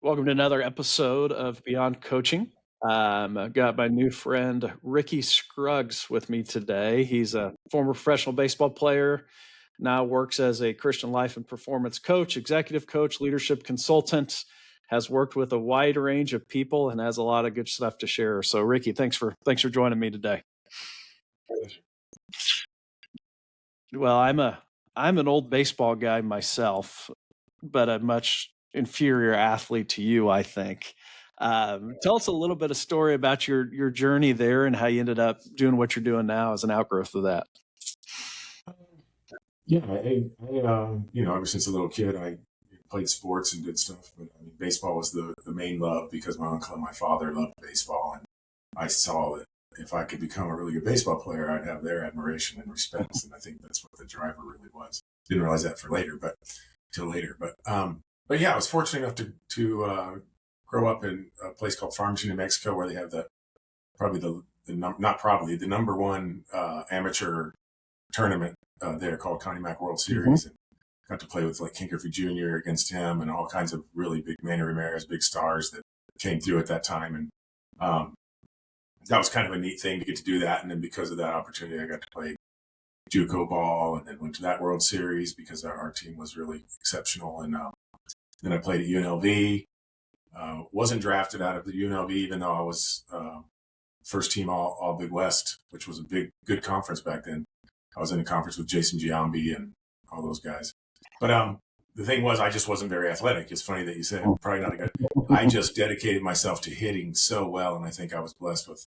Welcome to another episode of Beyond Coaching. I've got my new friend Ricky Scruggs with me today. He's a former professional baseball player, now works as a Christian life and performance coach, executive coach, leadership consultant, has worked with a wide range of people and has a lot of good stuff to share. So Ricky, thanks for joining me today. Well, I'm an old baseball guy myself, but a much inferior athlete to you, I think. Tell us a little bit of story about your journey there and how you ended up doing what you're doing now as an outgrowth of that. Yeah, ever since a little kid, I played sports and did stuff. But I mean, baseball was the main love because my uncle and my father loved baseball, and I saw that if I could become a really good baseball player, I'd have their admiration and respect. And I think that's what the driver really was. Didn't realize that for later, but till later. But yeah, I was fortunate enough to grow up in a place called Farmington, New Mexico, where they have the number one amateur tournament there called Connie Mack World Series, and got to play with like Ken Griffey Jr. against him and all kinds of really big Manny Ramirez, big stars that came through at that time. And that was kind of a neat thing to get to do that. And then because of that opportunity, I got to play JUCO ball and then went to that World Series because our team was really exceptional. And then I played at UNLV. Wasn't drafted out of the UNLV, even though I was first team all Big West, which was a good conference back then. I was in a conference with Jason Giambi and all those guys. But the thing was, I just wasn't very athletic. It's funny that you said probably not a good. I just dedicated myself to hitting so well, and I think I was blessed with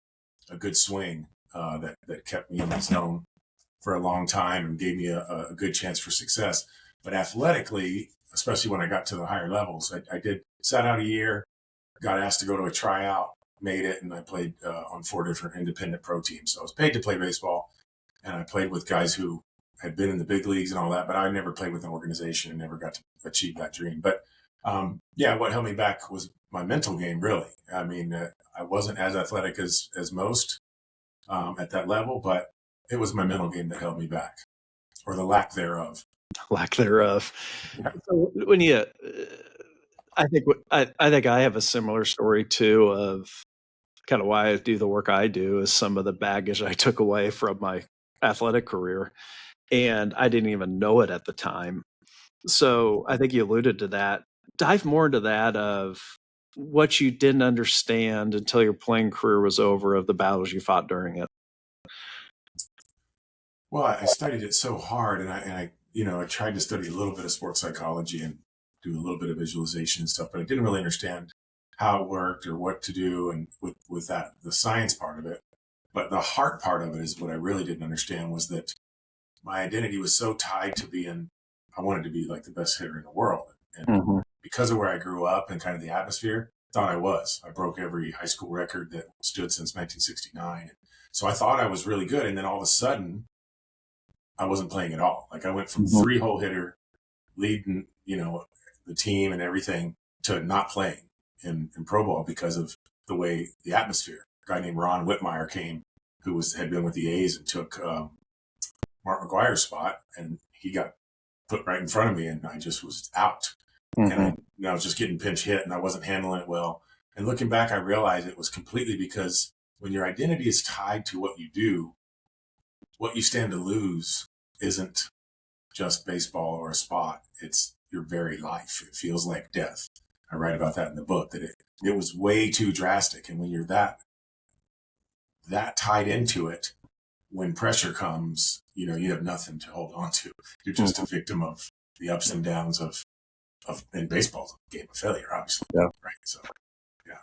a good swing that kept me in the zone for a long time and gave me a good chance for success. But athletically, especially when I got to the higher levels, I sat out a year, got asked to go to a tryout, made it, and I played on 4 different independent pro teams. So I was paid to play baseball. And I played with guys who had been in the big leagues and all that, but I never played with an organization and never got to achieve that dream. But what held me back was my mental game, really. I mean, I wasn't as athletic as most at that level, but it was my mental game that held me back, or the lack thereof. Lack thereof. So when you, I think I have a similar story too of kind of why I do the work I do is some of the baggage I took away from my athletic career, and I didn't even know it at the time. So I think you alluded to that. Dive more into that of what you didn't understand until your playing career was over, of the battles you fought during it. Well, I studied it so hard, and I tried to study a little bit of sports psychology and do a little bit of visualization and stuff, but I didn't really understand how it worked or what to do, and with that, the science part of it. But the heart part of it is what I really didn't understand, was that my identity was so tied to I wanted to be like the best hitter in the world. And because of where I grew up and kind of the atmosphere, I thought I was. I broke every high school record that stood since 1969. So I thought I was really good. And then all of a sudden, I wasn't playing at all. Like I went from 3-hole hitter, leading, the team and everything, to not playing in pro ball because of the way the atmosphere. A guy named Ron Whitmire came, who had been with the A's and took Mark McGuire's spot, and he got put right in front of me, and I just was out. And I was just getting pinch hit, and I wasn't handling it well. And looking back, I realized it was completely because when your identity is tied to what you do, what you stand to lose isn't just baseball or a spot. It's your very life. It feels like death. I write about that in the book, that it was way too drastic. And when you're that tied into it, when pressure comes, you have nothing to hold on to. You're just a victim of the ups and downs of in baseball, game of failure, obviously. Yeah. Right. So, yeah.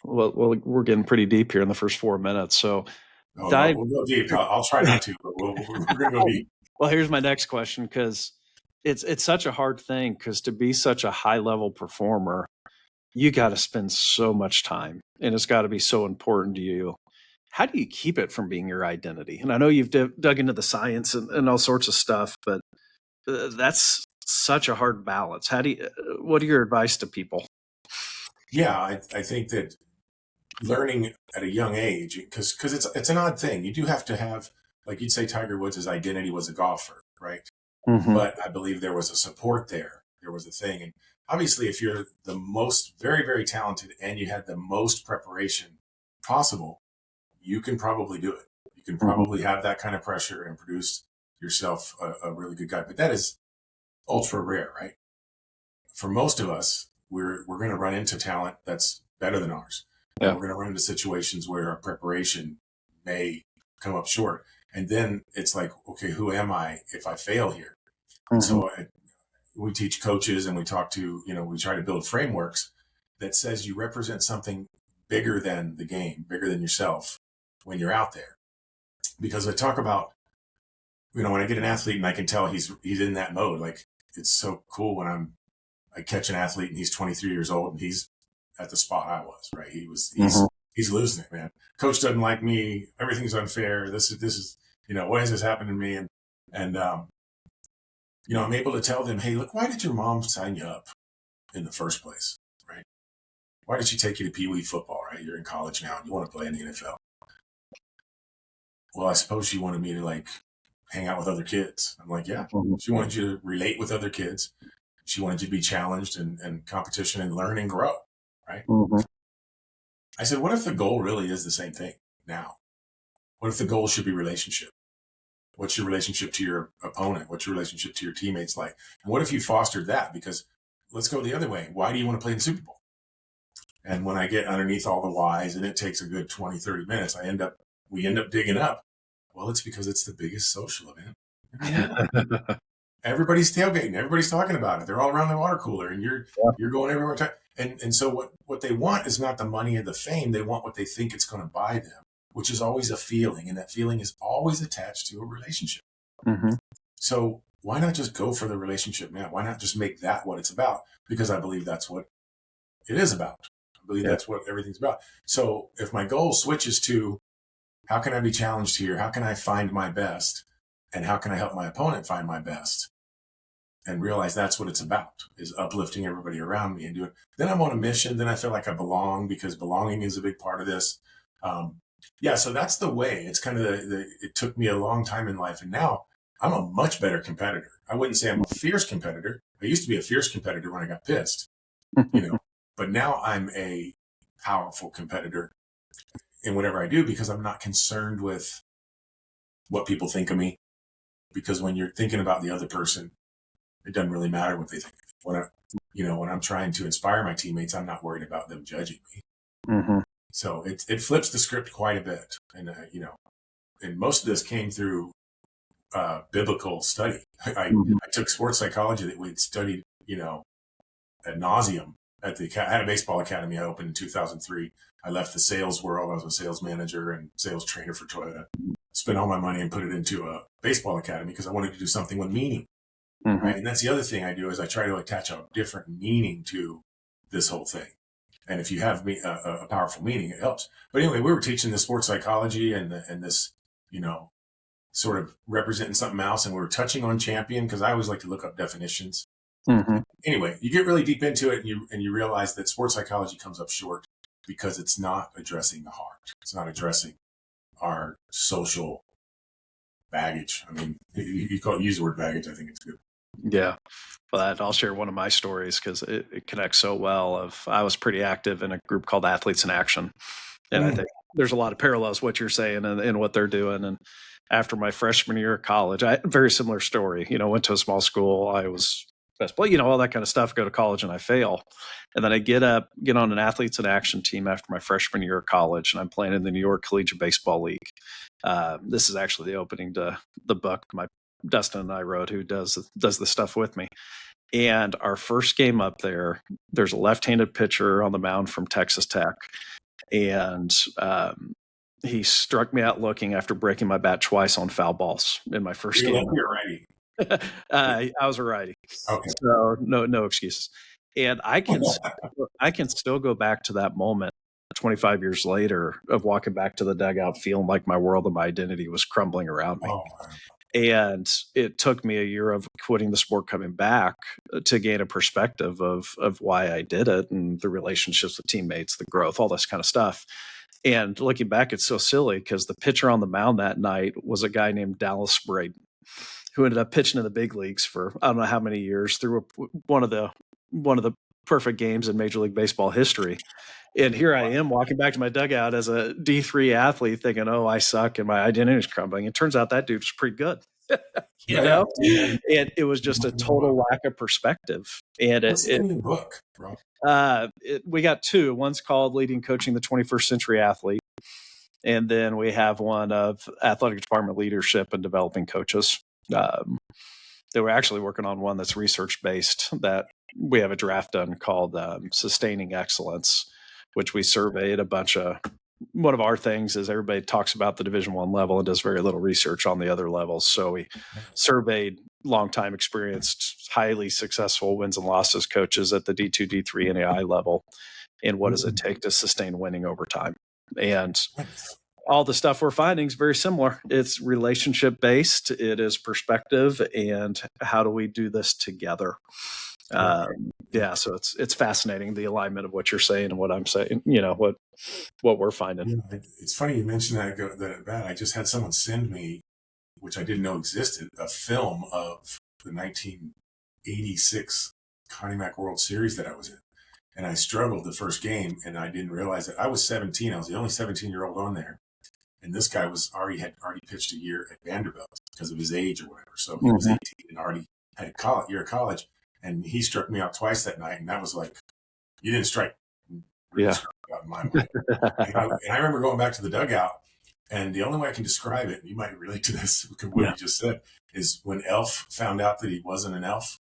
Well, we're getting pretty deep here in the first 4 minutes. So we'll go deep. I'll try not to, but we're going to go deep. Well, here's my next question, because it's such a hard thing, because to be such a high level performer, you got to spend so much time, and it's got to be so important to you. How do you keep it from being your identity? And I know you've dug into the science and all sorts of stuff, but that's such a hard balance. What are your advice to people? Yeah, I think that learning at a young age, because it's an odd thing. You do have to have, like you'd say, Tiger Woods' identity was a golfer, right? But I believe there was a support there. there was a thing. And obviously, if you're the most very, very talented and you had the most preparation possible, you can probably do it. You can probably have that kind of pressure and produce yourself a really good guy. But that is ultra rare, right? For most of us, we're going to run into talent that's better than ours. And Yeah. we're going to run into situations where our preparation may come up short. And then it's like, okay, who am I if I fail here? And so we teach coaches and we talk to, we try to build frameworks that says you represent something bigger than the game, bigger than yourself when you're out there. Because I talk about, when I get an athlete and I can tell he's in that mode, like it's so cool when I catch an athlete and he's 23 years old and he's at the spot I was, right? He's losing it, man. Coach doesn't like me. Everything's unfair. This is, why has this happened to me? And I'm able to tell them, hey, look, why did your mom sign you up in the first place, right? Why did she take you to Pee Wee football, right? You're in college now and you want to play in the NFL. Well, I suppose she wanted me to like hang out with other kids. I'm like, yeah. She wanted you to relate with other kids. She wanted you to be challenged and competition and learn and grow, right? I said, what if the goal really is the same thing now? What if the goal should be relationship? What's your relationship to your opponent? What's your relationship to your teammates like? And what if you fostered that? Because let's go the other way. Why do you want to play in the Super Bowl? And when I get underneath all the whys, and it takes a good 20, 30 minutes, we end up digging up. Well, it's because it's the biggest social event. Everybody's tailgating. Everybody's talking about it. They're all around the water cooler, and you're going everywhere. And so what they want is not the money or the fame. They want what they think it's going to buy them, which is always a feeling, and that feeling is always attached to a relationship. So why not just go for the relationship, man? Why not just make that what it's about? Because I believe that's what it is about. I believe that's what everything's about. So if my goal switches to how can I be challenged here? How can I find my best? And how can I help my opponent find my best? And realize that's what it's about, is uplifting everybody around me and doing. Then I'm on a mission. Then I feel like I belong, because belonging is a big part of this. So that's the way. It's kind of it took me a long time in life. And now I'm a much better competitor. I wouldn't say I'm a fierce competitor. I used to be a fierce competitor when I got pissed, but now I'm a powerful competitor in whatever I do, because I'm not concerned with what people think of me. Because when you're thinking about the other person, it doesn't really matter what they think. When I'm trying to inspire my teammates, I'm not worried about them judging me. So it flips the script quite a bit. And, and most of this came through biblical study. I took sports psychology that we'd studied, ad nauseum I had a baseball academy I opened in 2003. I left the sales world. I was a sales manager and sales trainer for Toyota. Spent all my money and put it into a baseball academy because I wanted to do something with meaning. Right? And that's the other thing I do, is I try to attach a different meaning to this whole thing. And if you have a powerful meaning, it helps. But anyway, we were teaching the sports psychology and this, sort of representing something else. And we were touching on champion, because I always like to look up definitions. Anyway, you get really deep into it and you realize that sports psychology comes up short because it's not addressing the heart. It's not addressing our social baggage. I mean, you use the word baggage. I think it's good. Yeah. Well, I'll share one of my stories because it connects so well. I was pretty active in a group called Athletes in Action. And I think there's a lot of parallels what you're saying and what they're doing. And after my freshman year of college, very similar story. Went to a small school. I was best player, all that kind of stuff. Go to college and I fail. And then I get on an Athletes in Action team after my freshman year of college, and I'm playing in the New York Collegiate Baseball League. This is actually the opening to the book my Dustin and I wrote, who does the stuff with me. And our first game up there's a left-handed pitcher on the mound from Texas Tech. And he struck me out looking after breaking my bat twice on foul balls in my first game. You're righty. I was a righty. Okay. So no excuses. And I can still go back to that moment 25 years later of walking back to the dugout feeling like my world and my identity was crumbling around me. Oh, and it took me a year of quitting the sport, coming back to gain a perspective of why I did it and the relationships with teammates, the growth, all this kind of stuff. And looking back, it's so silly because the pitcher on the mound that night was a guy named Dallas Braden. who ended up pitching in the big leagues for I don't know how many years, through one of the perfect games in Major League Baseball history. And here I am walking back to my dugout as a D3 athlete thinking, oh, I suck and my identity is crumbling. It turns out that dude was pretty good, you know? And it was just a total lack of perspective. And what's the name of the book, bro? We got two. One's called Leading Coaching the 21st Century Athlete. And then we have one of Athletic Department Leadership and Developing Coaches. They were actually working on one that's research-based that we have a draft done called Sustaining Excellence, which we surveyed a bunch of. One of our things is everybody talks about the Division I level and does very little research on the other levels. So we surveyed longtime experienced, highly successful wins and losses coaches at the D2, D3, and AI level. And what does it take to sustain winning over time? And all the stuff we're finding is very similar. It's relationship based. It is perspective. And how do we do this together? So it's fascinating, the alignment of what you're saying and what I'm saying, what we're finding. Yeah, it's funny you mentioned that. I just had someone send me, which I didn't know existed, a film of the 1986 Connie Mack World Series that I was in. And I struggled the first game, and I didn't realize that I was 17. I was the only 17-year-old on there. And this guy had already pitched a year at Vanderbilt because of his age or whatever. So he was 18 and already had a year of college. And he struck me out twice that night. And that was like, you didn't strike really struck me out in my mind. and I remember going back to the dugout. And the only way I can describe it, and you might relate to this, what you just said, is when Elf found out that he wasn't an elf.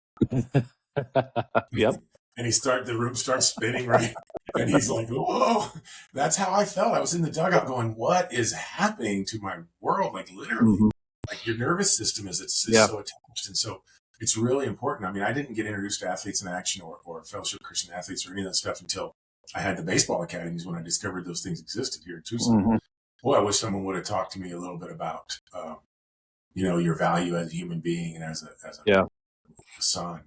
Yep. And the room starts spinning, right? And he's like, whoa, that's how I felt. I was in the dugout going, what is happening to my world? Like literally, like your nervous system is so attached. And so it's really important. I mean, I didn't get introduced to Athletes in Action or Fellowship Christian Athletes or any of that stuff until I had the baseball academies, when I discovered those things existed here in Tucson. Boy, I wish someone would have talked to me a little bit about, your value as a human being and as a son.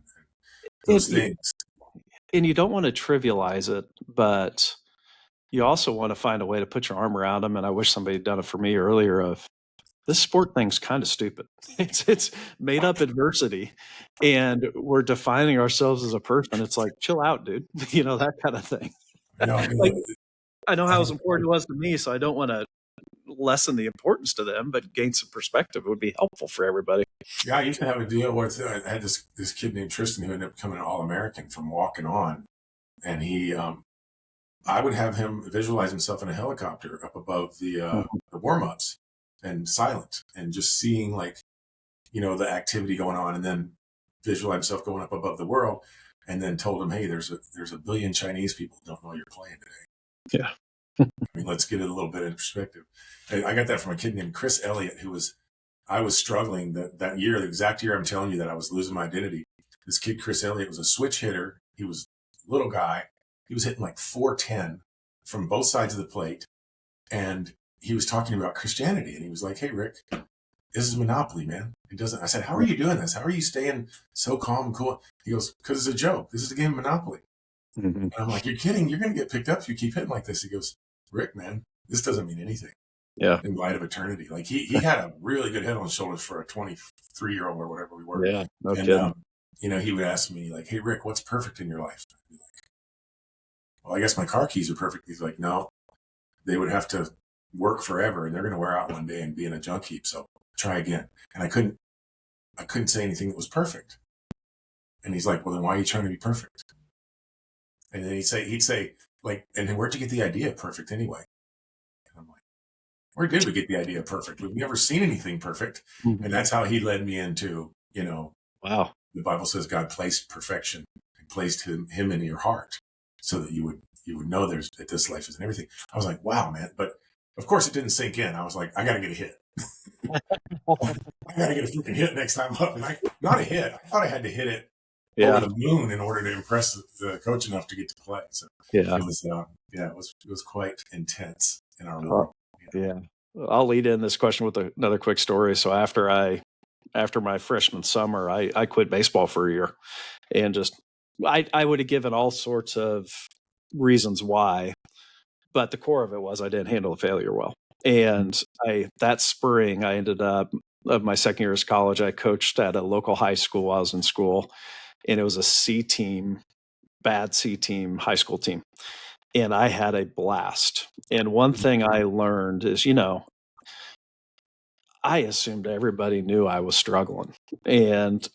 Those things. And you don't want to trivialize it, but you also want to find a way to put your arm around them. And I wish somebody had done it for me earlier. Of this sport thing's kind of stupid. It's made up adversity, and we're defining ourselves as a person. It's like, chill out, dude. That kind of thing. I know how important it was to me, so I don't want to lessen the importance to them, but gain some perspective would be helpful for everybody. Yeah, I used to have a deal with, I had this kid named Tristan who ended up becoming an All-American from walking on. And I would have him visualize himself in a helicopter up above the warm-ups and silent, and just seeing the activity going on, and then visualize himself going up above the world, and then told him, hey, there's a billion Chinese people who don't know you're playing today. Yeah. I mean, let's get it a little bit in perspective. I got that from a kid named Chris Elliott, I was struggling that year, the exact year I'm telling you that I was losing my identity. This kid, Chris Elliott, was a switch hitter. He was a little guy. He was hitting like 410 from both sides of the plate. And he was talking about Christianity. And he was like, hey, Rick, this is Monopoly, man. I said, how are you doing this? How are you staying so calm and cool? He goes, because it's a joke. This is a game of Monopoly. And I'm like, you're kidding. You're going to get picked up if you keep hitting like this. He goes, Rick, man, this doesn't mean anything. Yeah. In light of eternity. Like he had a really good head on his shoulders for a 23-year-old or whatever we were. Yeah. No kidding. He would ask me like, hey, Rick, what's perfect in your life? I'd be like, well, I guess my car keys are perfect. He's like, no, they would have to work forever and they're going to wear out one day and be in a junk heap. So try again. And I couldn't say anything that was perfect. And he's like, well, then why are you trying to be perfect? And then he'd say like, and then where'd you get the idea of perfect anyway? And I'm like, where did we get the idea of perfect? We've never seen anything perfect. And that's how he led me into, wow. The Bible says God placed perfection and placed him in your heart so that you would know that this life isn't everything. I was like, wow, man. But of course it didn't sink in. I was like, I got to get a hit. I got to get a freaking hit next time up. And not a hit. I thought I had to hit it over the moon in order to impress the coach enough to get to play. So it was quite intense in our world. Yeah. I'll lead in this question with another quick story. So after my freshman summer, I quit baseball for a year, and I would have given all sorts of reasons why, but the core of it was I didn't handle the failure well. And that spring I ended up of my second year of college, I coached at a local high school while I was in school, and it was a C team, bad C team, high school team. And I had a blast. And one thing I learned is, I assumed everybody knew I was struggling and,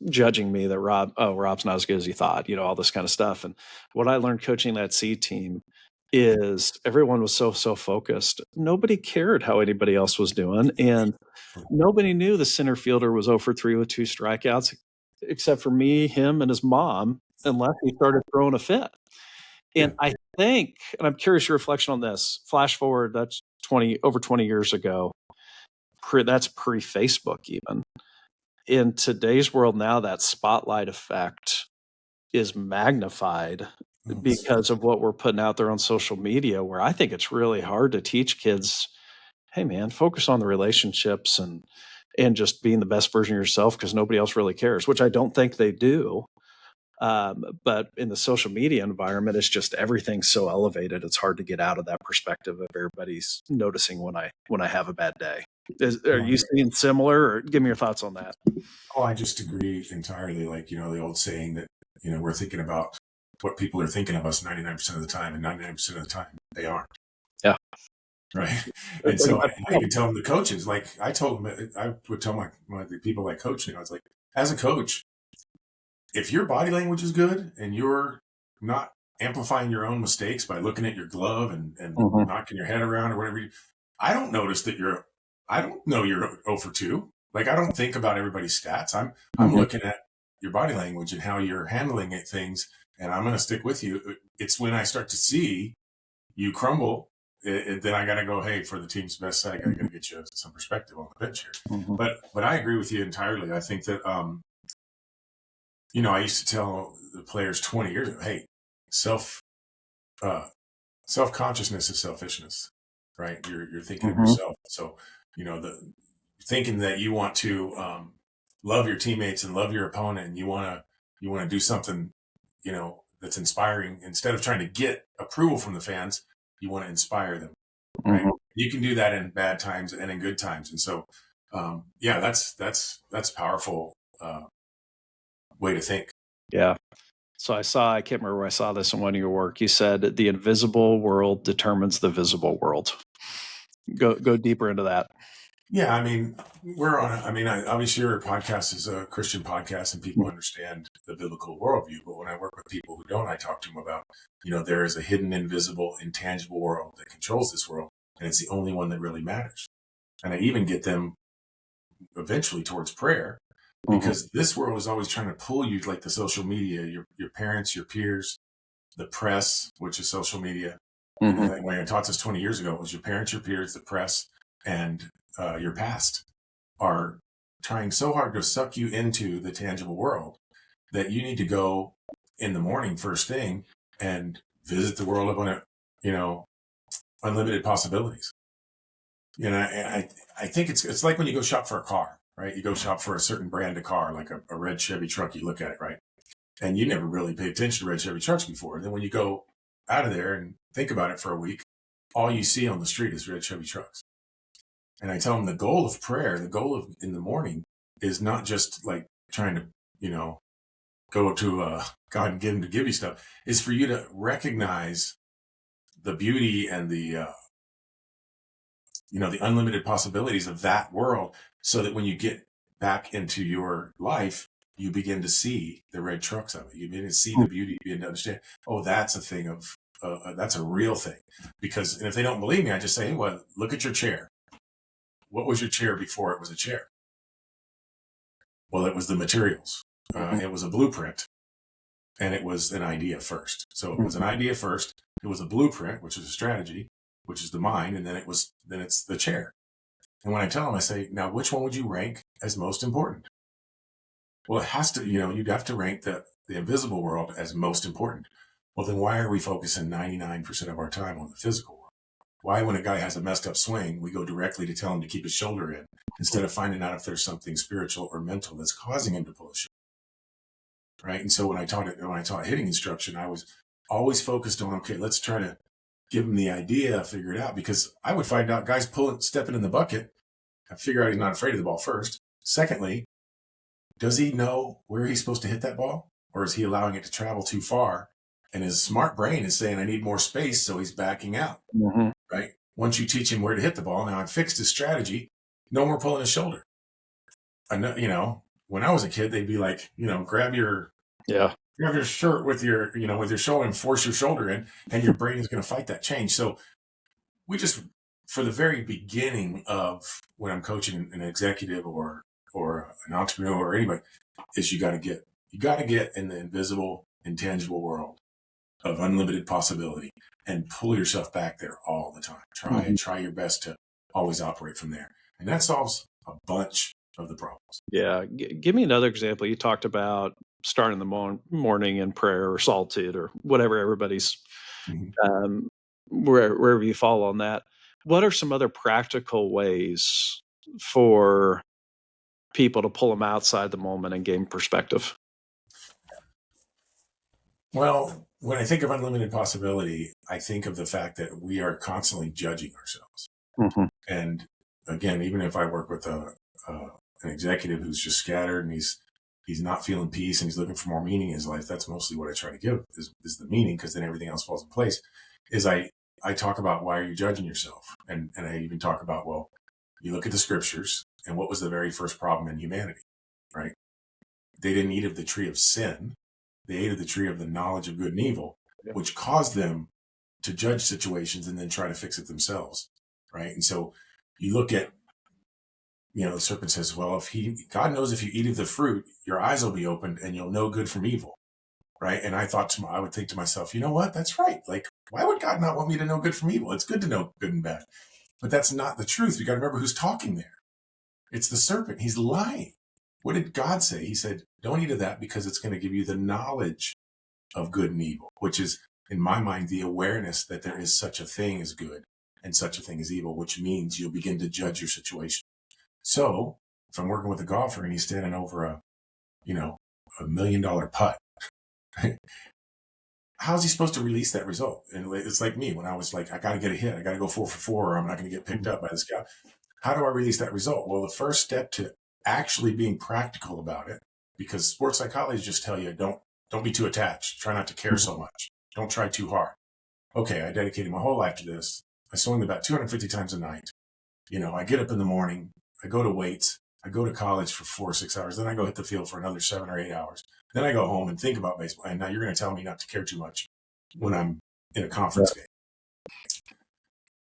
judging me that Rob's not as good as he thought, all this kind of stuff. And what I learned coaching that C team is everyone was so focused. Nobody cared how anybody else was doing. And nobody knew the center fielder was 0 for 3 with 2 strikeouts, except for me, him, and his mom, unless he started throwing a fit. And I think, and I'm curious your reflection on this, flash forward, that's over 20 years ago. That's pre-Facebook even. In today's world now, that spotlight effect is magnified because of what we're putting out there on social media, where I think it's really hard to teach kids, hey man, focus on the relationships and just being the best version of yourself because nobody else really cares, which I don't think they do. But in the social media environment, it's just everything's so elevated. It's hard to get out of that perspective of everybody's noticing when I have a bad day. Are you seeing similar, or give me your thoughts on that? Oh, I just agree entirely. Like, the old saying that, we're thinking about what people are thinking of us 99% of the time, and 99% of the time they aren't. Yeah. Right. And so I even tell them, the coaches, like I told them, I would tell the people I coach, I was like, as a coach, if your body language is good and you're not amplifying your own mistakes by looking at your glove and knocking your head around or whatever, I don't notice that I don't know you're 0 for 2. Like, I don't think about everybody's stats. I'm looking at your body language and how you're handling things, and I'm going to stick with you. It's when I start to see you crumble, then I got to go, hey, for the team's best side, I got to get you some perspective on the bench here. But I agree with you entirely. I think that, I used to tell the players 20 years ago, hey, self-consciousness is selfishness, right? You're thinking of yourself. So, the thinking that you want to love your teammates and love your opponent, and you want to do something, that's inspiring. Instead of trying to get approval from the fans, you want to inspire them, right? You can do that in bad times and in good times. And so, that's powerful way to think. Yeah. So I can't remember where I saw this in one of your work. You said the invisible world determines the visible world. Go deeper into that. Yeah, I mean, obviously your podcast is a Christian podcast and people understand the biblical worldview. But when I work with people who don't, I talk to them about, there is a hidden, invisible, intangible world that controls this world, and it's the only one that really matters. And I even get them eventually towards prayer, because this world is always trying to pull you, like the social media, your parents, your peers, the press, which is social media. And when I taught this 20 years ago, it was your parents, your peers, the press, and your past are trying so hard to suck you into the tangible world that you need to go in the morning first thing and visit the world of unlimited possibilities. I think it's like when you go shop for a car, right? You go shop for a certain brand of car, like a red Chevy truck. You look at it, right? And you never really paid attention to red Chevy trucks before. Then when you go out of there and think about it for a week, all you see on the street is red Chevy trucks. And I tell them the goal of prayer, the goal of in the morning, is not just like trying to, go to God and get him to give you stuff. Is for you to recognize the beauty and the unlimited possibilities of that world, so that when you get back into your life, you begin to see the red trucks of it. You begin to see the beauty. You begin to understand, oh, that's a thing of, that's a real thing. Because if they don't believe me, I just say, hey, well, look at your chair. What was your chair before it was a chair? Well, it was the materials. It was a blueprint, and it was an idea first. So it was an idea first. It was a blueprint, which is a strategy, which is the mind, and then it's the chair. And when I tell them, I say, now, which one would you rank as most important? Well, it has to, you'd have to rank the invisible world as most important. Well, then why are we focusing 99% of our time on the physical world? Why, when a guy has a messed up swing, we go directly to tell him to keep his shoulder in, instead of finding out if there's something spiritual or mental that's causing him to pull his shoulder? Right. And so when I taught hitting instruction, I was always focused on, okay, let's try to give him the idea, figure it out, because I would find out guys stepping in the bucket, figure out he's not afraid of the ball first. Secondly, does he know where he's supposed to hit that ball? Or is he allowing it to travel too far? And his smart brain is saying, I need more space, so he's backing out, right? Once you teach him where to hit the ball, now I've fixed his strategy, no more pulling his shoulder. I know, when I was a kid, they'd be like, grab your shirt with your, with your shoulder and force your shoulder in, and your brain is going to fight that change. So we just, for the very beginning of when I'm coaching an executive or an entrepreneur or anybody, is you got to get in the invisible, intangible world of unlimited possibility and pull yourself back there all the time. Try your best to always operate from there. And that solves a bunch of the problems. Yeah. Give me another example. You talked about starting the morning in prayer or solitude or whatever everybody's, wherever you fall on that. What are some other practical ways for people to pull them outside the moment and gain perspective? Well, when I think of unlimited possibility, I think of the fact that we are constantly judging ourselves. And again, even if I work with an executive who's just scattered and he's not feeling peace and he's looking for more meaning in his life, that's mostly what I try to give is the meaning, because then everything else falls in place. Is I talk about, why are you judging yourself? And I even talk about, well, you look at the scriptures, and what was the very first problem in humanity, right? They didn't eat of the tree of sin. They ate of the tree of the knowledge of good and evil, which caused them to judge situations and then try to fix it themselves, right? And so you look at, the serpent says, well, God knows if you eat of the fruit, your eyes will be opened and you'll know good from evil, right? And I would think to myself, you know what? That's right. Like, why would God not want me to know good from evil? It's good to know good and bad. But that's not the truth. You got to remember who's talking there. It's the serpent. He's lying. What did God say? He said, don't eat of that because it's going to give you the knowledge of good and evil, which is, in my mind, the awareness that there is such a thing as good and such a thing as evil, which means you'll begin to judge your situation. So if I'm working with a golfer and he's standing over a $1 million putt, how's he supposed to release that result? And it's like me when I was like, I got to get a hit. I got to go 4 for 4 or I'm not going to get picked up by this guy. How do I release that result? Well, the first step to actually being practical about it, because sports psychologists just tell you, don't be too attached. Try not to care so much. Don't try too hard. Okay, I dedicated my whole life to this. I swing the bat 250 times a night. I get up in the morning. I go to weights. I go to college for 4 or 6 hours. Then I go hit the field for another 7 or 8 hours. Then I go home and think about baseball. And now you're going to tell me not to care too much when I'm in a conference game.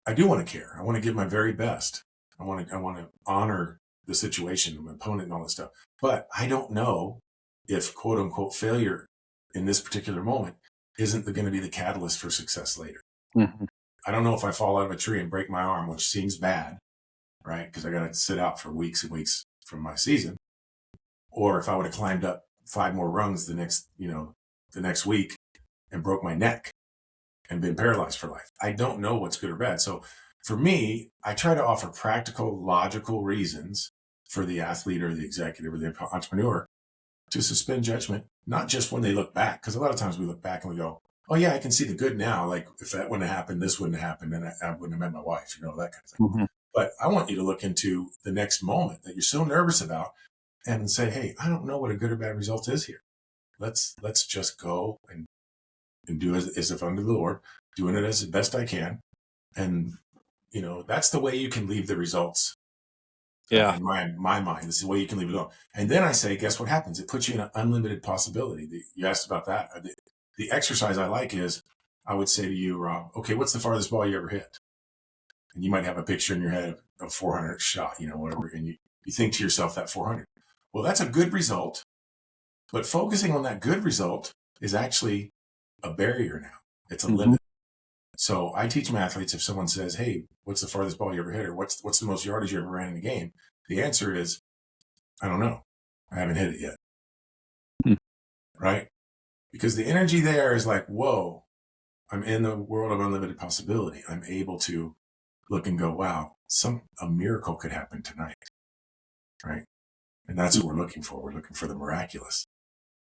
I do want to care. I want to give my very best. I want to honor the situation, my opponent, and all this stuff. But I don't know if quote unquote failure in this particular moment isn't going to be the catalyst for success later. I don't know if I fall out of a tree and break my arm, which seems bad, right? Because I got to sit out for weeks and weeks from my season. Or if I would have climbed up 5 more rungs the next week and broke my neck and been paralyzed for life. I don't know what's good or bad. So for me, I try to offer practical, logical reasons for the athlete or the executive or the entrepreneur to suspend judgment, not just when they look back. Because a lot of times we look back and we go, oh yeah, I can see the good now. Like if that wouldn't have happened, this wouldn't have happened, and I wouldn't have met my wife, that kind of thing. But I want you to look into the next moment that you're so nervous about and say, hey, I don't know what a good or bad result is here. Let's just go and do as if under the Lord, doing it as best I can. And, that's the way you can leave the results. Yeah. In my mind, this is the way you can leave it alone. And then I say, guess what happens? It puts you in an unlimited possibility. You asked about that. The exercise I like is, I would say to you, Rob, okay, what's the farthest ball you ever hit? And you might have a picture in your head of 400 shot, whatever. And you think to yourself that 400. Well, that's a good result. But focusing on that good result is actually a barrier now. It's a limit. So I teach my athletes, if someone says, hey, what's the farthest ball you ever hit? Or what's the most yardage you ever ran in a game? The answer is, I don't know. I haven't hit it yet. Right? Because the energy there is like, whoa, I'm in the world of unlimited possibility. I'm able to look and go, wow, a miracle could happen tonight. Right? And that's what we're looking for. We're looking for the miraculous.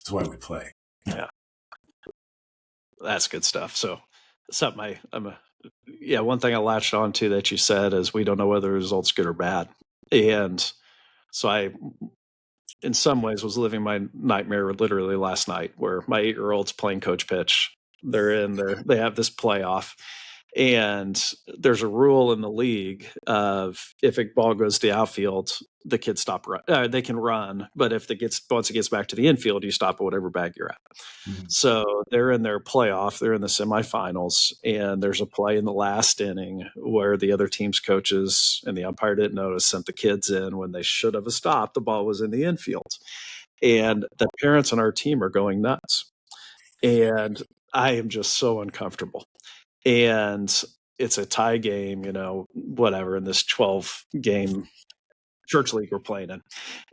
That's why we play. Yeah. That's good stuff. So something one thing I latched on to that you said is we don't know whether the result's good or bad. And so I, in some ways, was living my nightmare literally last night, where my 8-year-old's playing coach pitch. They're in there. They have this playoff, and there's a rule in the league of if a ball goes to the outfield, the kids stop. They can run, but if once it gets back to the infield, you stop at whatever bag you're at. Mhm. So they're in their playoff. They're in the semifinals, and there's a play in the last inning where the other team's coaches and the umpire didn't notice, sent the kids in when they should have stopped. The ball was in the infield, and the parents on our team are going nuts. And I am just so uncomfortable. And it's a tie game, whatever, in this 12-game church league we're playing in.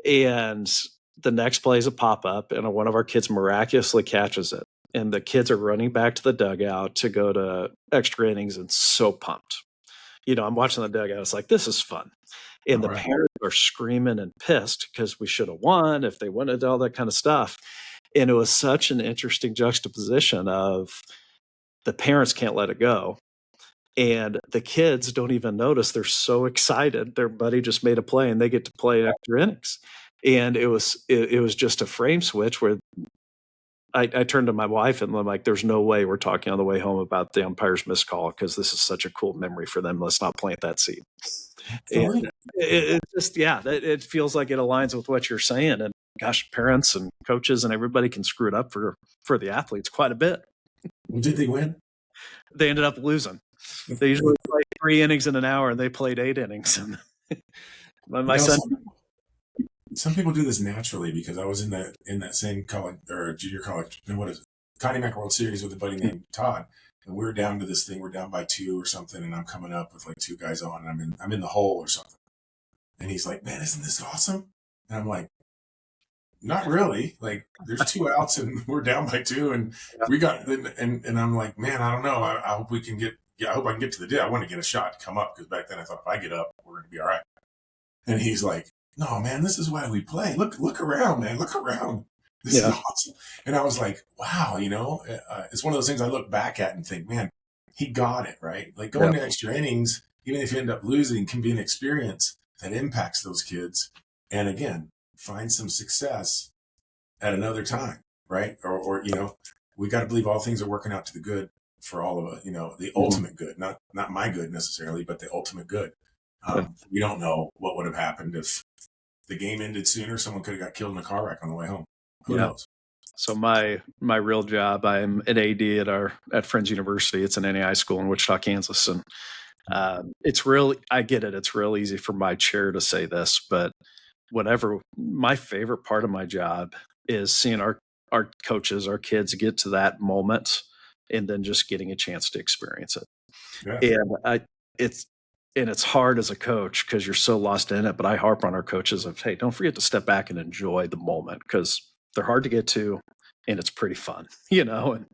And the next play is a pop-up, and one of our kids miraculously catches it. And the kids are running back to the dugout to go to extra innings and so pumped. I'm watching the dugout. It's like, this is fun. And the parents are screaming and pissed because we should have won if they wanted, all that kind of stuff. And it was such an interesting juxtaposition of the parents can't let it go. And the kids don't even notice. They're so excited. Their buddy just made a play and they get to play extra innings. And it was just a frame switch where I turned to my wife and I'm like, there's no way we're talking on the way home about the umpire's missed call because this is such a cool memory for them. Let's not plant that seed. And it just, it feels like it aligns with what you're saying. And gosh, parents and coaches and everybody can screw it up for the athletes quite a bit. Did they win? They ended up losing. They usually play 3 innings in an hour, and they played 8 innings. And my son. Some people do this naturally because I was in that same college or junior college. And what is it? Connie Mac World Series with a buddy named Todd, and we're down to this thing. We're down by 2 or something, and I'm coming up with like 2 guys on, and I'm in the hole or something. And he's like, "Man, isn't this awesome?" And I'm like, "Not really. Like, there's 2 outs, and we're down by 2, and we got." And I'm like, "Man, I don't know. I hope we can get. Yeah, I hope I can get to the day. I want to get a shot to come up because back then I thought if I get up, we're going to be all right." And he's like, "No, man, this is why we play. Look around, man. Look around. This is awesome." And I was like, wow, it's one of those things I look back at and think, man, he got it, right? Like going to extra innings, even if you end up losing, can be an experience that impacts those kids. And again, find some success at another time, right? Or we got to believe all things are working out to the good for all of us, the ultimate good, not my good necessarily, but the ultimate good. We don't know what would have happened if the game ended sooner. Someone could have got killed in a car wreck on the way home. Who knows? So my real job, I'm an AD at Friends University. It's an NAI school in Wichita, Kansas. And it's really, I get it. It's real easy for my chair to say this, but my favorite part of my job is seeing our coaches, our kids get to that moment and then just getting a chance to experience it. Yeah. And it's hard as a coach because you're so lost in it. But I harp on our coaches of, hey, don't forget to step back and enjoy the moment because they're hard to get to and it's pretty fun, And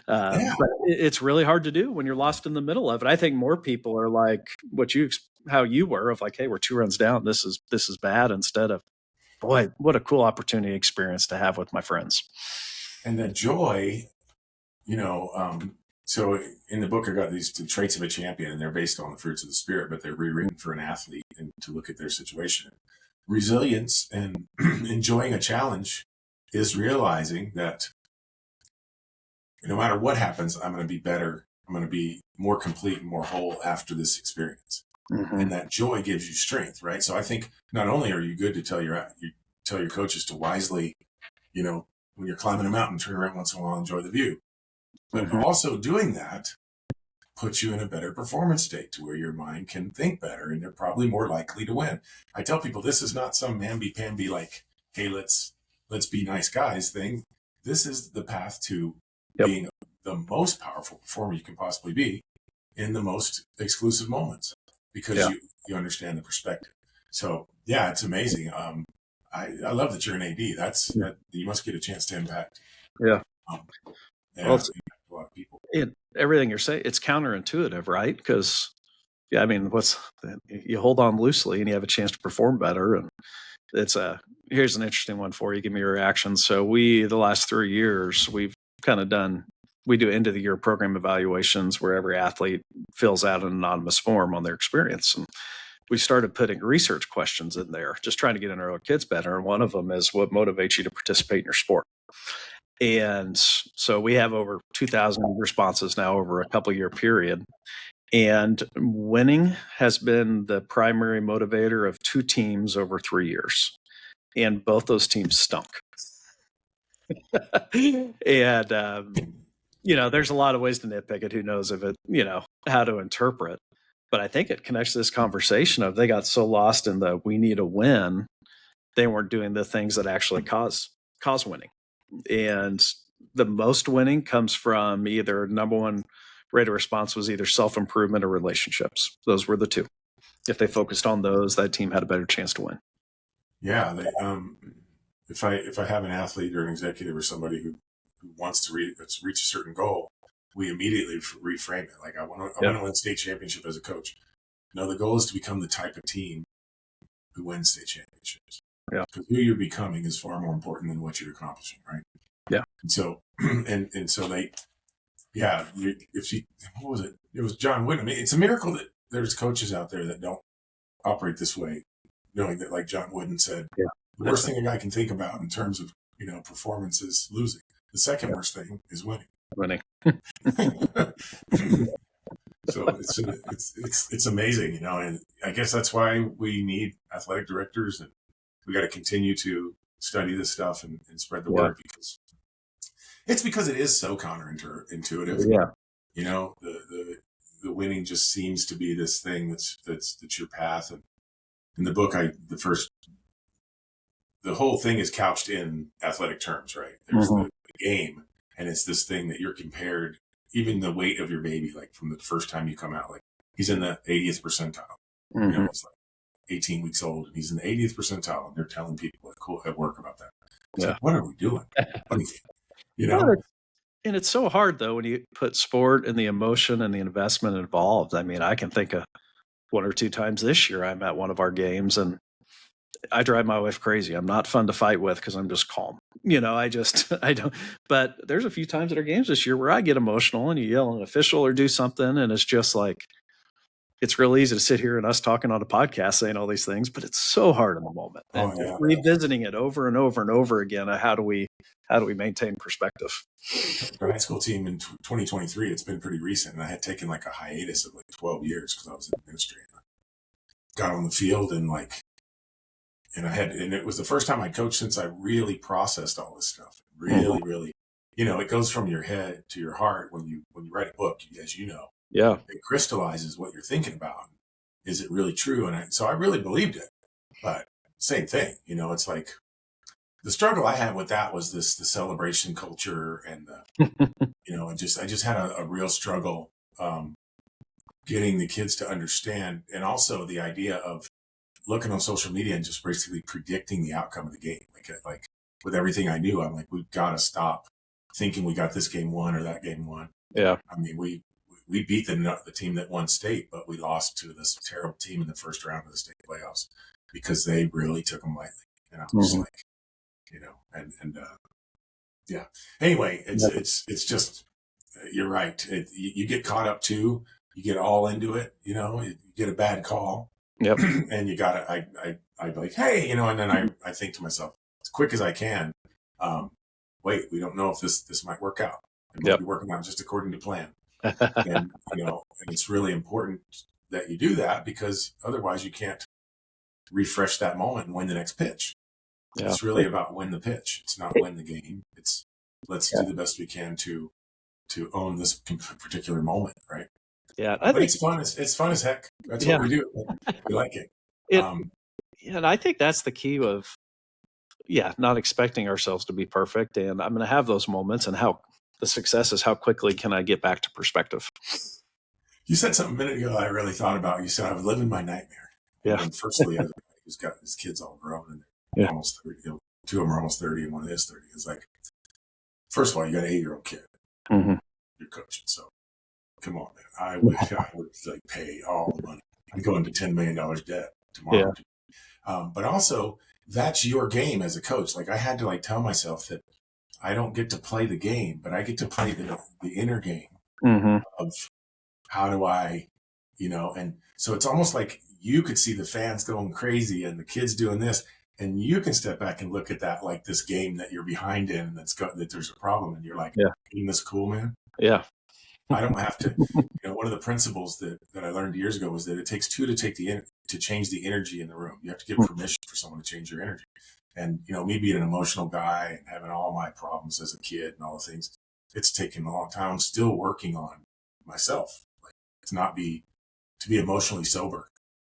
but it's really hard to do when you're lost in the middle of it. I think more people are like how you were of like, hey, we're 2 runs down. This is bad, instead of, boy, what a cool opportunity experience to have with my friends. And the joy, so in the book, I got these 2 traits of a champion, and they're based on the fruits of the spirit, but they're rewritten for an athlete and to look at their situation. Resilience and enjoying a challenge is realizing that no matter what happens, I'm going to be better. I'm going to be more complete and more whole after this experience. Mm-hmm. And that joy gives you strength, right? So I think not only are you good to tell your coaches to wisely, when you're climbing a mountain, turn around once in a while, enjoy the view. But also doing that puts you in a better performance state to where your mind can think better and they're probably more likely to win. I tell people this is not some mamby-pamby like, hey, let's be nice guys thing. This is the path to being the most powerful performer you can possibly be in the most exclusive moments because you understand the perspective. So yeah, it's amazing. I love that you're an AD. That you must get a chance to impact. Yeah. Well, a lot of people. And everything you're saying, it's counterintuitive, right? Because, you hold on loosely and you have a chance to perform better. And here's an interesting one for you. Give me your reaction. So the last 3 years, we've kind of we do end of the year program evaluations where every athlete fills out an anonymous form on their experience. And we started putting research questions in there, just trying to get to know our kids better. And one of them is, what motivates you to participate in your sport? And so we have over 2,000 responses now over a couple year period. And winning has been the primary motivator of 2 teams over 3 years. And both those teams stunk. And, there's a lot of ways to nitpick it. Who knows if it, how to interpret. But I think it connects to this conversation of they got so lost in the we need a win, they weren't doing the things that actually cause winning. And the most winning comes from either number one rate of response was either self-improvement or relationships. Those were the 2. If they focused on those, that team had a better chance to win. Yeah. If I have an athlete or an executive or somebody who wants to reach a certain goal, we immediately reframe it. Like, I want to win state championship as a coach. No, the goal is to become the type of team who wins state championships. Yeah. Because who you're becoming is far more important than what you're accomplishing, right? Yeah. And so, and so what was it? It was John Wooden. I mean, it's a miracle that there's coaches out there that don't operate this way, knowing that, like John Wooden said, the worst thing a guy can think about in terms of, performance is losing. The second worst thing is winning. So it's amazing, and I guess that's why we need athletic directors, and we got to continue to study this stuff and spread the word, because it is so counterintuitive. Yeah. The winning just seems to be this thing that's your path. And in the book, the whole thing is couched in athletic terms, right? There's the game, and it's this thing that you're compared, even the weight of your baby, like from the first time you come out, like he's in the 80th percentile. It's like 18 weeks old, and he's in the 80th percentile, and they're telling people at work about that. It's like, what are we doing? And it's so hard, though, when you put sport and the emotion and the investment involved. I mean, I can think of 1 or 2 times this year I'm at one of our games, and I drive my wife crazy. I'm not fun to fight with because I'm just calm. I don't. But there's a few times at our games this year where I get emotional and you yell at an official or do something, and it's just like, it's real easy to sit here and us talking on a podcast saying all these things, but it's so hard in the moment. And revisiting it over and over and over again. How do we maintain perspective? Our high school team in 2023, it's been pretty recent, and I had taken like a hiatus of like 12 years because I was in the ministry. Got on the field and it was the first time I coached since I really processed all this stuff. Really, really, it goes from your head to your heart when you write a book, as you know. Yeah. It crystallizes what you're thinking about. Is it really true? And so I really believed it. But same thing, it's like the struggle I had with that was the celebration culture and I just had a real struggle getting the kids to understand, and also the idea of looking on social media and just basically predicting the outcome of the game. Like with everything I knew, I'm like, we've got to stop thinking we got this game won or that game won. Yeah. I mean, we beat the team that won state, but we lost to this terrible team in the first round of the state playoffs because they really took them lightly. And I was like, yeah. Anyway, it's just, you're right. You get caught up too. You get all into it, you get a bad call. Yep. And you got to, I'd be like, hey, and then I think to myself, as quick as I can, wait, we don't know if this might work out. It might be working out just according to plan. And, and it's really important that you do that, because otherwise you can't refresh that moment and win the next pitch. Yeah. It's really about win the pitch. It's not win the game. It's let's do the best we can to own this particular moment, right? Yeah, but it's fun. It's fun as heck. That's what we do. We like it. And I think that's the key of, not expecting ourselves to be perfect. And I'm going to have those moments, and how the success is how quickly can I get back to perspective. You said something a minute ago I really thought about. You said, I was living my nightmare. Yeah. And firstly, he's got his kids all grown, and they're almost 30. 2 of them are almost 30, and one is 30. It's like, first of all, you got an 8-year-old kid. Mm-hmm. You're coaching, so come on, man. I would like pay all the money. I'm going to $10 million debt tomorrow. Yeah. But also, that's your game as a coach. Like, I had to tell myself that I don't get to play the game, but I get to play the inner game of how do I, and so it's almost like you could see the fans going crazy and the kids doing this, and you can step back and look at that like this game that you're behind in, and that there's a problem, and you're like, Yeah. "Isn't this cool, man? Yeah. I don't have to." One of the principles that I learned years ago was that it takes two to change the energy in the room. You have to give permission for someone to change your energy. And me being an emotional guy and having all my problems as a kid and all the things, it's taken a long time. I'm still working on myself, like to be emotionally sober,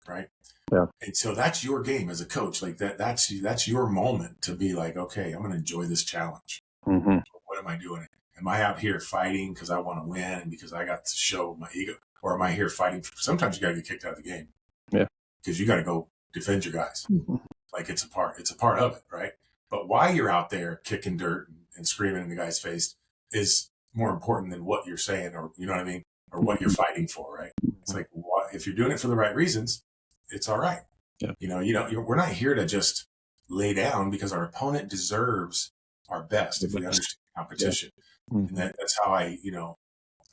right? Yeah. And so that's your game as a coach. Like that's your moment to be like, okay, I'm going to enjoy this challenge. Mm-hmm. What am I doing? Am I out here fighting because I want to win and because I got to show my ego? Or am I here fighting? Sometimes you got to get kicked out of the game. Yeah. Because you got to go defend your guys. Mm-hmm. Like it's a part of it, right? But why you're out there kicking dirt and screaming in the guy's face is more important than what you're saying, or you know what I mean, or what you're fighting for, right? It's like, if you're doing it for the right reasons, it's all right. Yeah. We're not here to just lay down, because our opponent deserves our best if we understand competition. Yeah. Mm-hmm. And that's how I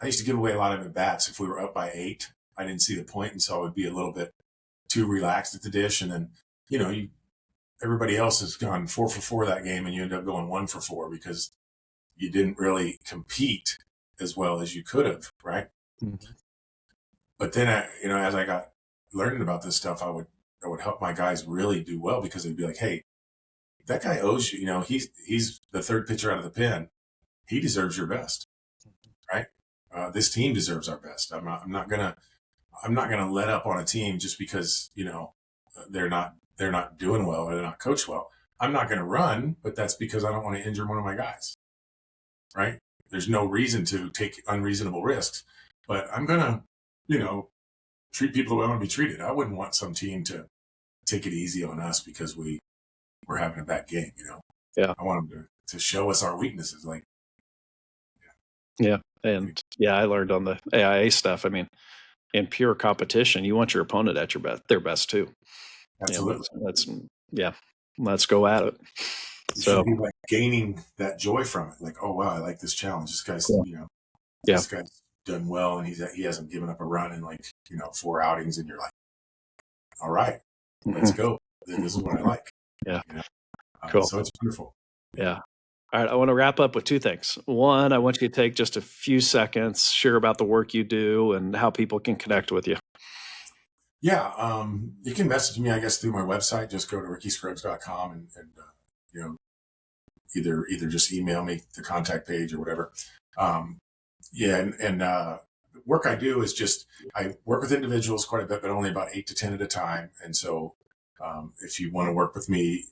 used to give away a lot of at bats. If we were up by 8, I didn't see the point, and so I would be a little bit too relaxed at the dish, and then everybody else has gone 4 for 4 that game, and you end up going 1 for 4 because you didn't really compete as well as you could have, right? Mm-hmm. But then as I got learning about this stuff, I would help my guys really do well, because they'd be like, hey, that guy owes you. He's the third pitcher out of the pen. He deserves your best, right? This team deserves our best. I'm not gonna let up on a team just because they're not doing well or they're not coached well. I'm not going to run, but that's because I don't want to injure one of my guys, right? There's no reason to take unreasonable risks, but I'm going to treat people the way I want to be treated. I wouldn't want some team to take it easy on us because we're having a bad game. Yeah. I want them to show us our weaknesses. Like, yeah. And I learned on the AIA stuff. I mean, in pure competition, you want your opponent at their best too. Absolutely. Let's go at it. So be like gaining that joy from it. Like, oh wow, I like this challenge. This guy's, this guy's done well, and he hasn't given up a run in 4 outings, and you're like, all right, let's go. This is what I like. Yeah. Cool. So it's wonderful. Yeah. All right. I want to wrap up with 2 things. One, I want you to take just a few seconds, share about the work you do and how people can connect with you. Yeah. You can message me, I guess, through my website. Just go to rickyscruggs.com and either just email me the contact page or whatever. Work I do is I work with individuals quite a bit, but only about 8 to 10 at a time. And so if you want to work with me,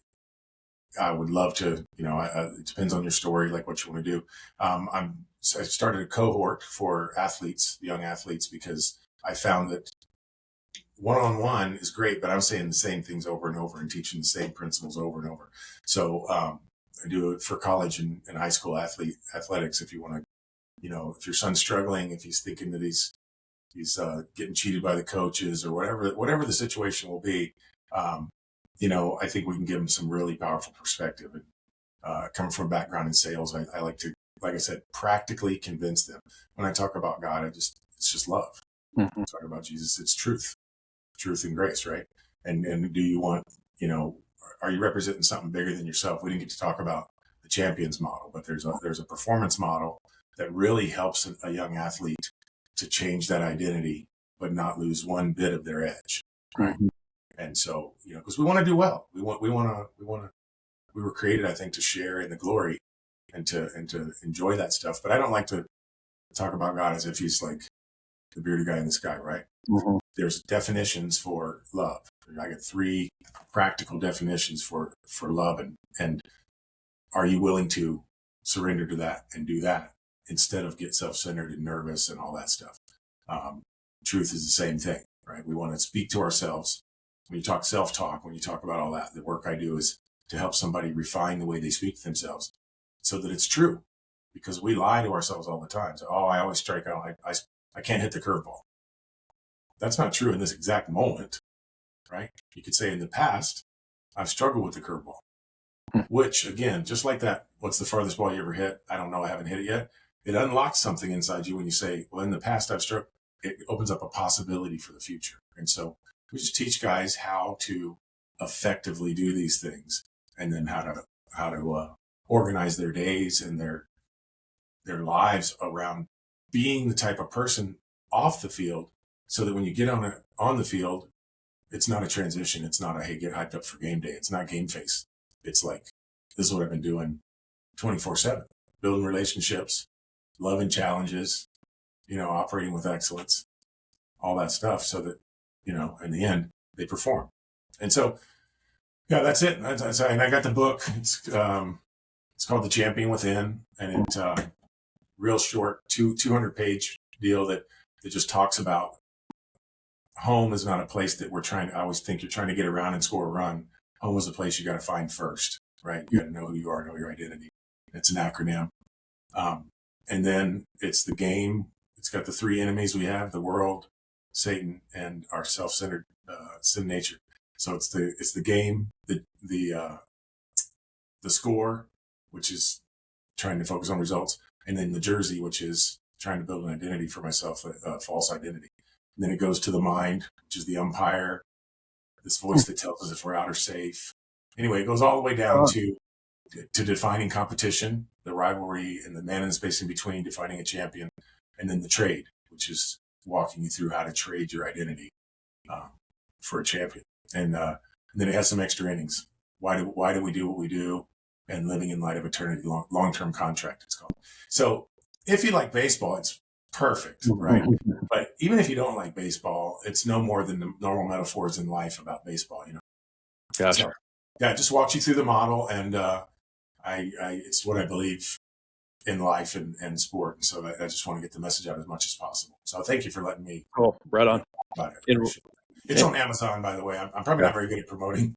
I would love to, it depends on your story, like what you want to do. I started a cohort for athletes, young athletes, because I found that one-on-one is great, but I'm saying the same things over and over and teaching the same principles over and over. So I do it for college and high school athletics. If you want to, if your son's struggling, if he's thinking that he's getting cheated by the coaches or whatever the situation will be, I think we can give them some really powerful perspective. And coming from a background in sales, I like to, like I said, practically convince them. When I talk about God, it's just love. Mm-hmm. Talk about Jesus, it's truth and grace, right? And do you want, are you representing something bigger than yourself? We didn't get to talk about the champions model, but there's a performance model that really helps a young athlete to change that identity, but not lose one bit of their edge, right? Mm-hmm. And so, because we want to do well, we were created, I think, to share in the glory and to enjoy that stuff. But I don't like to talk about God as if he's like the bearded guy in the sky, right? Mm-hmm. There's definitions for love. I got 3 practical definitions for love, and are you willing to surrender to that and do that instead of get self-centered and nervous and all that stuff? Truth is the same thing, right? We want to speak to ourselves. When you talk self-talk, when you talk about all that, the work I do is to help somebody refine the way they speak to themselves so that it's true, because we lie to ourselves all the time. So, I always strike out. I can't hit the curveball. That's not true in this exact moment, right? You could say in the past, I've struggled with the curveball, which again, just like that, what's the farthest ball you ever hit? I don't know. I haven't hit it yet. It unlocks something inside you when you say, well, in the past I've struggled. it opens up a possibility for the future. And so we just teach guys how to effectively do these things, and then how to organize their days and their lives around being the type of person off the field, so that when you get on the field, it's not a transition. It's not a, hey, get hyped up for game day. It's not game face. It's like, this is what I've been doing 24/7, building relationships, loving challenges, operating with excellence, all that stuff, so that, in the end, they perform. And so, yeah, that's it. And I got the book. It's called The Champion Within, and it's real short, 200-page deal that just talks about home is not a place that I always think you're trying to get around and score a run. Home is a place you got to find first, right? You got to know who you are, know your identity. It's an acronym. And then it's the game. It's got the three enemies we have: the world, Satan, and our self-centered sin nature. So it's the game, the score, which is trying to focus on results, and then the jersey, which is trying to build an identity for myself, a false identity. And then it goes to the mind, which is the umpire, this voice that tells us if we're out or safe. Anyway, it goes all the way down to defining competition, the rivalry, and the man in the space in between, defining a champion, and then the trade, which is walking you through how to trade your identity for a champion. And then it has some extra innings. Why do we do what we do? And living in light of eternity, long-term contract, it's called. So if you like baseball, it's perfect, right? But even if you don't like baseball, it's no more than the normal metaphors in life about baseball, Gotcha. So, yeah, it just walks you through the model, and it's what I believe in life and sport. And so I just want to get the message out as much as possible. So thank you for letting me. Cool. Right on. About it. It's on Amazon, by the way. I'm probably not very good at promoting.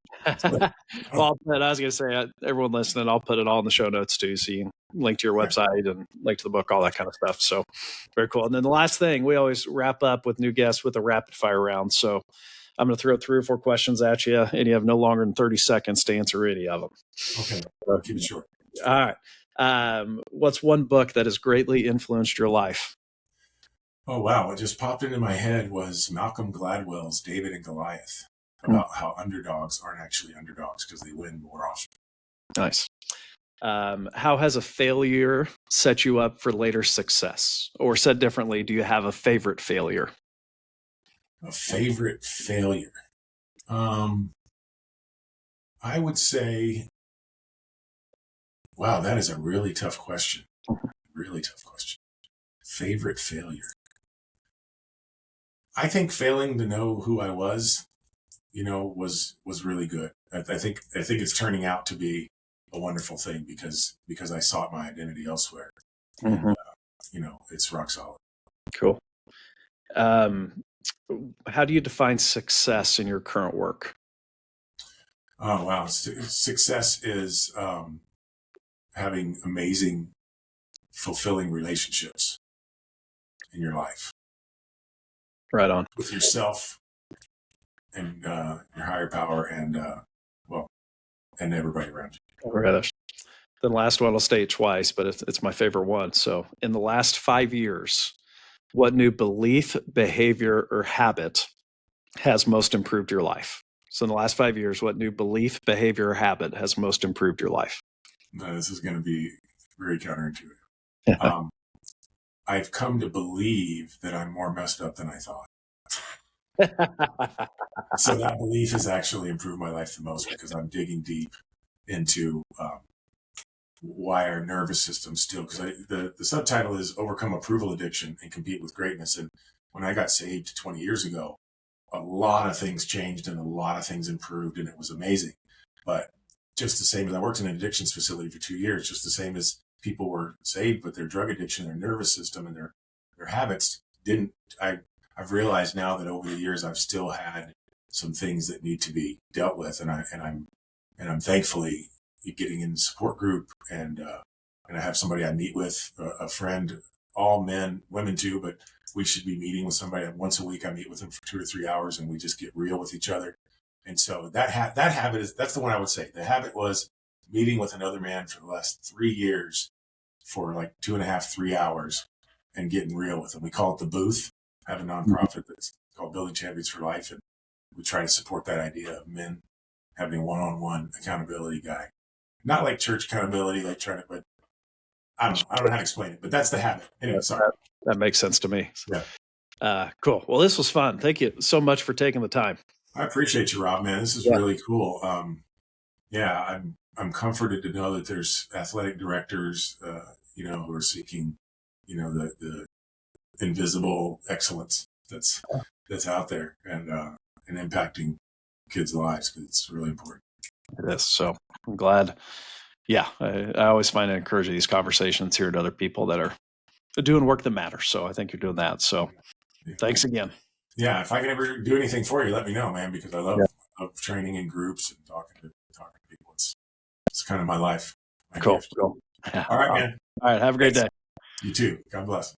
Well, I was going to say, everyone listening, I'll put it all in the show notes too, so you can link to your website and link to the book, all that kind of stuff. So very cool. And then the last thing, we always wrap up with new guests with a rapid fire round. So I'm going to throw 3 or 4 questions at you, and you have no longer than 30 seconds to answer any of them. Okay. Keep it short. All right. What's one book that has greatly influenced your life? Oh, wow. What just popped into my head was Malcolm Gladwell's David and Goliath, about how underdogs aren't actually underdogs because they win more often. Nice. How has a failure set you up for later success? Or said differently, do you have a favorite failure? A favorite failure? I would say, wow, that is a really tough question. Really tough question. Favorite failure? I think failing to know who I was, was really good. I think it's turning out to be a wonderful thing because I sought my identity elsewhere. Mm-hmm. And, it's rock solid. Cool. How do you define success in your current work? Oh, wow. Success is having amazing, fulfilling relationships in your life. Right on. With yourself and your higher power and, and everybody around you. Right. The last one I'll state twice, but it's my favorite one. So in the last 5 years, what new belief, behavior, or habit has most improved your life? So in the last 5 years, what new belief, behavior, or habit has most improved your life? This is going to be very counterintuitive. I've come to believe that I'm more messed up than I thought. So that belief has actually improved my life the most because I'm digging deep into why our nervous system still, because the subtitle is Overcome Approval Addiction and Compete with Greatness. And when I got saved 20 years ago, a lot of things changed and a lot of things improved, and it was amazing. But just the same as I worked in an addictions facility for 2 years, just the same as people were saved, but their drug addiction, their nervous system, and their habits didn't. I've realized now that over the years I've still had some things that need to be dealt with, and I'm thankfully getting in the support group, and I have somebody I meet with, a friend, all men, women too, but we should be meeting with somebody once a week. I meet with them for 2 or 3 hours, and we just get real with each other. And so that habit that's the one I would say. The habit was meeting with another man for the last 3 years for like 2.5, 3 hours and getting real with them. We call it the booth. have a nonprofit that's called Building Champions for Life, and we try to support that idea of men having a one-on-one accountability guy. Not like church accountability, like trying to, but I don't know how to explain it, but that's the habit. Anyway, sorry. That makes sense to me. Yeah. Cool. Well, this was fun. Thank you so much for taking the time. I appreciate you, Rob, man. This is really cool. Yeah, I'm comforted to know that there's athletic directors, who are seeking, the invisible excellence that's out there and impacting kids' lives, because it's really important. It is. So I'm glad. Yeah, I always find it encouraging these conversations, hearing other people that are doing work that matters. So I think you're doing that. So thanks again. Yeah, if I can ever do anything for you, let me know, man, because I love training in groups and talking to people. It's kind of my life. Cool. All right, man. All right. Have a great day. You too. God bless.